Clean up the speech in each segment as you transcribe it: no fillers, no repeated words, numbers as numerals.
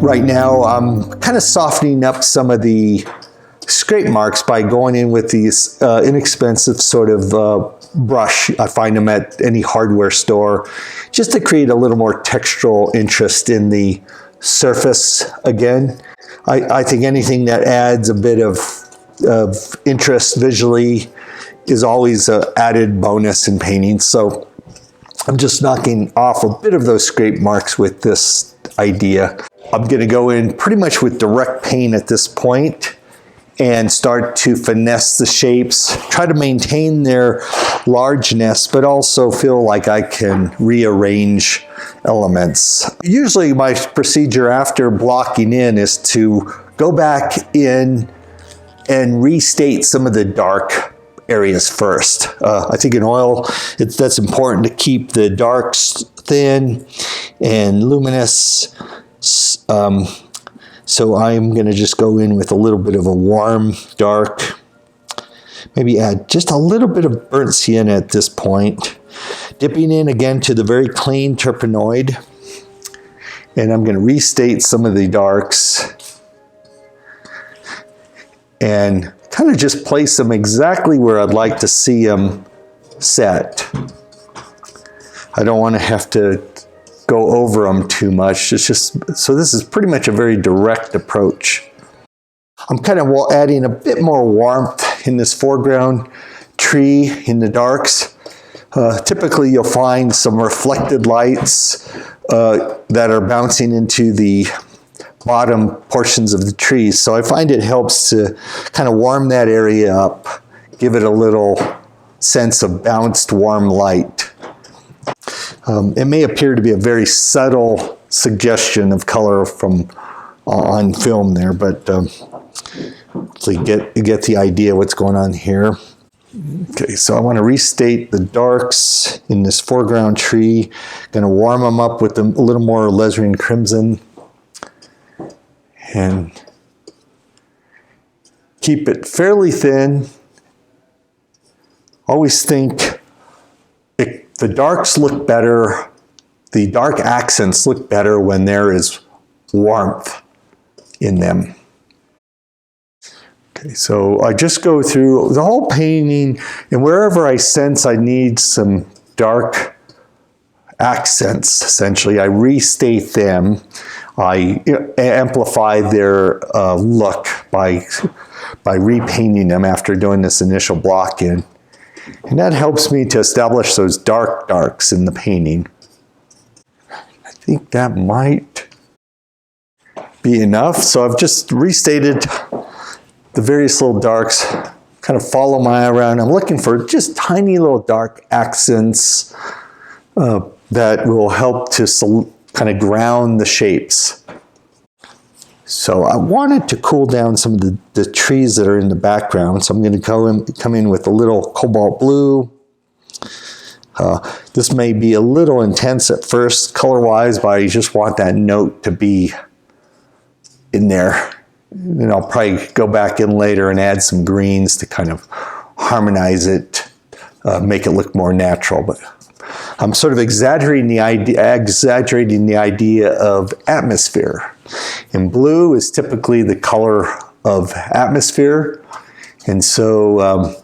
Right now, I'm kind of softening up some of the scrape marks by going in with these inexpensive sort of brush. I find them at any hardware store, just to create a little more textural interest in the surface again. I think anything that adds a bit of interest visually is always an added bonus in painting. So I'm just knocking off a bit of those scrape marks with this idea. I'm going to go in pretty much with direct paint at this point and start to finesse the shapes, try to maintain their largeness, but also feel like I can rearrange elements. Usually my procedure after blocking in is to go back in and restate some of the dark areas first. I think in oil, that's important to keep the darks thin and luminous. So I'm going to just go in with a little bit of a warm dark, maybe add just a little bit of burnt sienna at this point, dipping in again to the very clean turpenoid, and I'm going to restate some of the darks and kind of just place them exactly where I'd like to see them set. I don't want to have to go over them too much. It's just, so this is pretty much a very direct approach. I'm kind of adding a bit more warmth in this foreground tree in the darks. Typically you'll find some reflected lights that are bouncing into the bottom portions of the trees. So I find it helps to kind of warm that area up, give it a little sense of bounced warm light. It may appear to be a very subtle suggestion of color from on film there, but so you get the idea what's going on here. Okay, so I want to restate the darks in this foreground tree. Going to warm them up with a little more alizarin crimson, and keep it fairly thin. Always think the darks look better, the dark accents look better when there is warmth in them. Okay, so I just go through the whole painting, and wherever I sense I need some dark accents, essentially, I restate them. I amplify their look by repainting them after doing this initial block in. And that helps me to establish those darks in the painting. I think that might be enough. So I've just restated the various little darks, kind of follow my eye around. I'm looking for just tiny little dark accents that will help to kind of ground the shapes. So I wanted to cool down some of the trees that are in the background. So I'm going to come in with a little cobalt blue. This may be a little intense at first color-wise, but I just want that note to be in there. And I'll probably go back in later and add some greens to kind of harmonize it, make it look more natural. But I'm sort of exaggerating the idea of atmosphere. And blue is typically the color of atmosphere. And so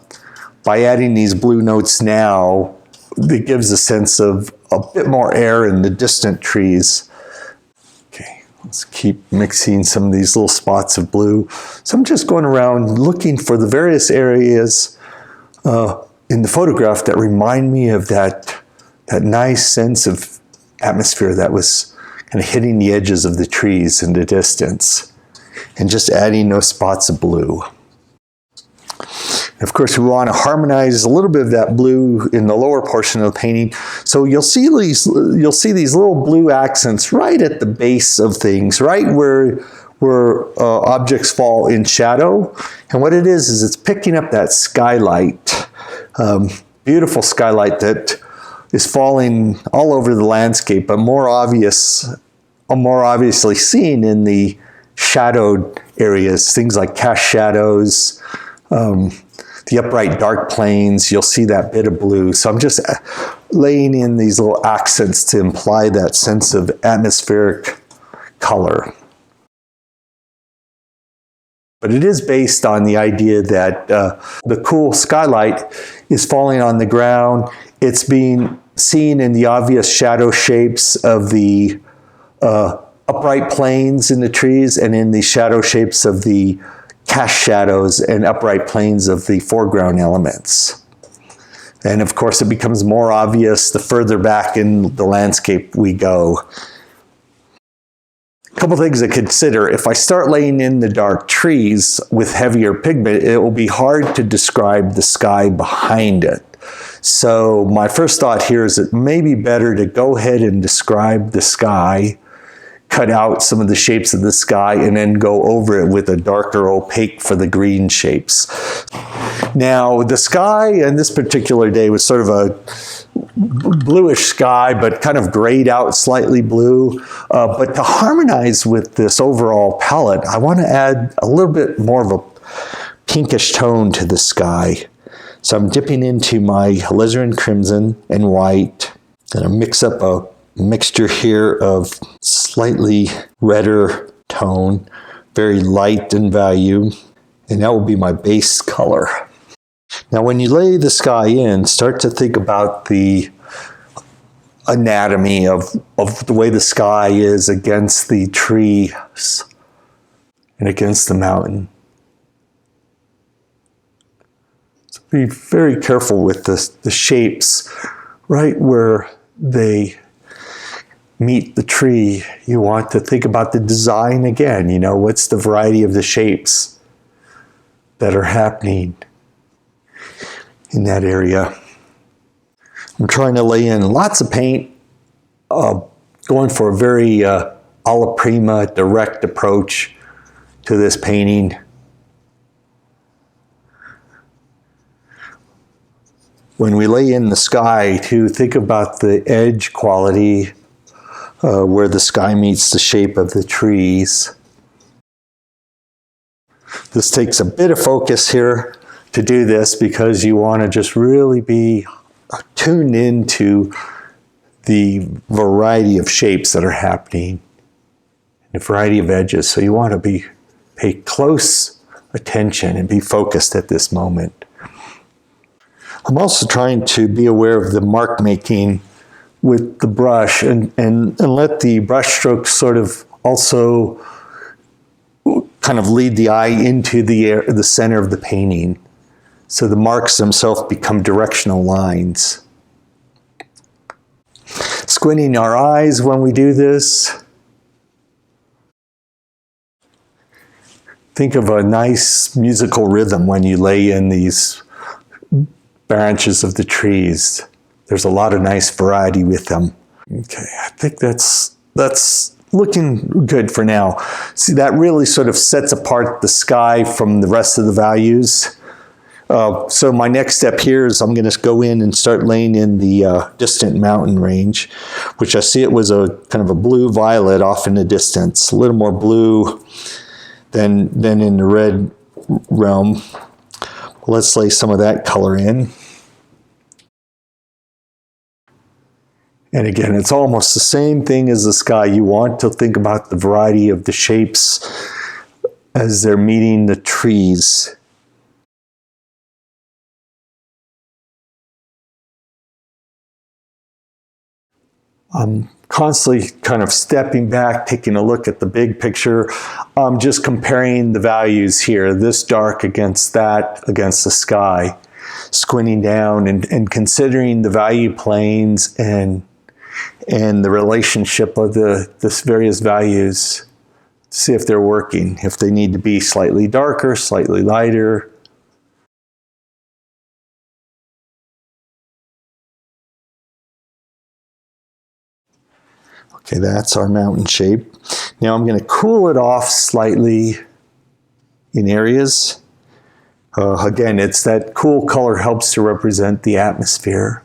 by adding these blue notes now, it gives a sense of a bit more air in the distant trees. Okay, let's keep mixing some of these little spots of blue. So I'm just going around looking for the various areas in the photograph that remind me of that nice sense of atmosphere that was kind of hitting the edges of the trees in the distance, and just adding those spots of blue. Of course, we want to harmonize a little bit of that blue in the lower portion of the painting. So you'll see these little blue accents right at the base of things, right where objects fall in shadow. And what it is it's picking up that skylight, beautiful skylight that is falling all over the landscape, but more obviously seen in the shadowed areas, things like cast shadows, the upright dark planes. You'll see that bit of blue. So I'm just laying in these little accents to imply that sense of atmospheric color. But it is based on the idea that the cool skylight is falling on the ground. It's being seen in the obvious shadow shapes of the upright planes in the trees and in the shadow shapes of the cast shadows and upright planes of the foreground elements. And of course, it becomes more obvious the further back in the landscape we go. A couple things to consider. If I start laying in the dark trees with heavier pigment, it will be hard to describe the sky behind it. So my first thought here is it may be better to go ahead and describe the sky, cut out some of the shapes of the sky, and then go over it with a darker opaque for the green shapes. Now, the sky on this particular day was sort of a bluish sky, but kind of grayed out slightly blue. But to harmonize with this overall palette, I want to add a little bit more of a pinkish tone to the sky. So I'm dipping into my alizarin crimson and white. Gonna mix up a mixture here of slightly redder tone, very light in value, and that will be my base color. Now, when you lay the sky in, start to think about the anatomy of the way the sky is against the trees and against the mountain. So be very careful with the shapes right where they meet the tree. You want to think about the design again. You know, what's the variety of the shapes that are happening in that area. I'm trying to lay in lots of paint, going for a very alla prima direct approach to this painting. When we lay in the sky, to think about the edge quality where the sky meets the shape of the trees. This takes a bit of focus here to do this because you want to just really be tuned into the variety of shapes that are happening, and a variety of edges. So you want to pay close attention and be focused at this moment. I'm also trying to be aware of the mark making with the brush and let the brush strokes sort of also kind of lead the eye into the center of the painting. So the marks themselves become directional lines. Squinting our eyes when we do this. Think of a nice musical rhythm when you lay in these branches of the trees. There's a lot of nice variety with them. Okay, I think that's looking good for now. See, that really sort of sets apart the sky from the rest of the values. So my next step here is I'm going to go in and start laying in the distant mountain range, which I see it was a kind of a blue-violet off in the distance, a little more blue than in the red realm. Let's lay some of that color in. And again, it's almost the same thing as the sky. You want to think about the variety of the shapes as they're meeting the trees. I'm constantly kind of stepping back, taking a look at the big picture. Just comparing the values here, this dark against that, against the sky. Squinting down and considering the value planes and the relationship of the various values to see if they're working, if they need to be slightly darker, slightly lighter. Okay, that's our mountain shape. Now I'm going to cool it off slightly in areas. Again, it's that cool color helps to represent the atmosphere.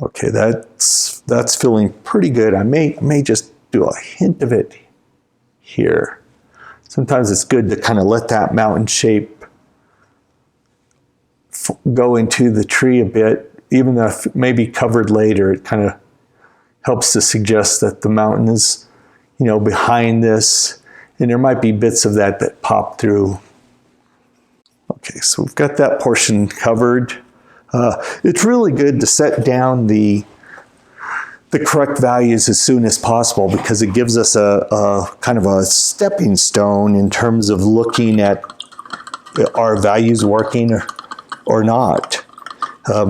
Okay, that's feeling pretty good. I may just do a hint of it here. Sometimes it's good to kind of let that mountain shape go into the tree a bit, even though it may be covered later. It kind of helps to suggest that the mountain is, behind this, And there might be bits of that that pop through. Okay, so we've got that portion covered. It's really good to set down the correct values as soon as possible, because it gives us a kind of a stepping stone in terms of looking at are values working or not.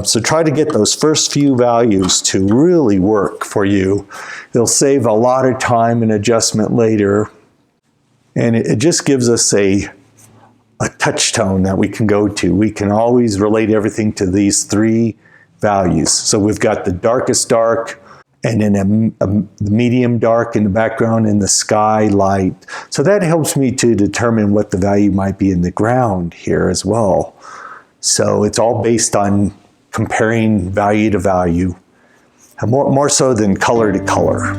So try to get those first few values to really work for you. It'll save a lot of time and adjustment later. And it just gives us a touchstone that we can go to. We can always relate everything to these three values. So we've got the darkest dark, and then the medium dark in the background, and the sky light. So that helps me to determine what the value might be in the ground here as well. So it's all based on comparing value to value, and more so than color to color.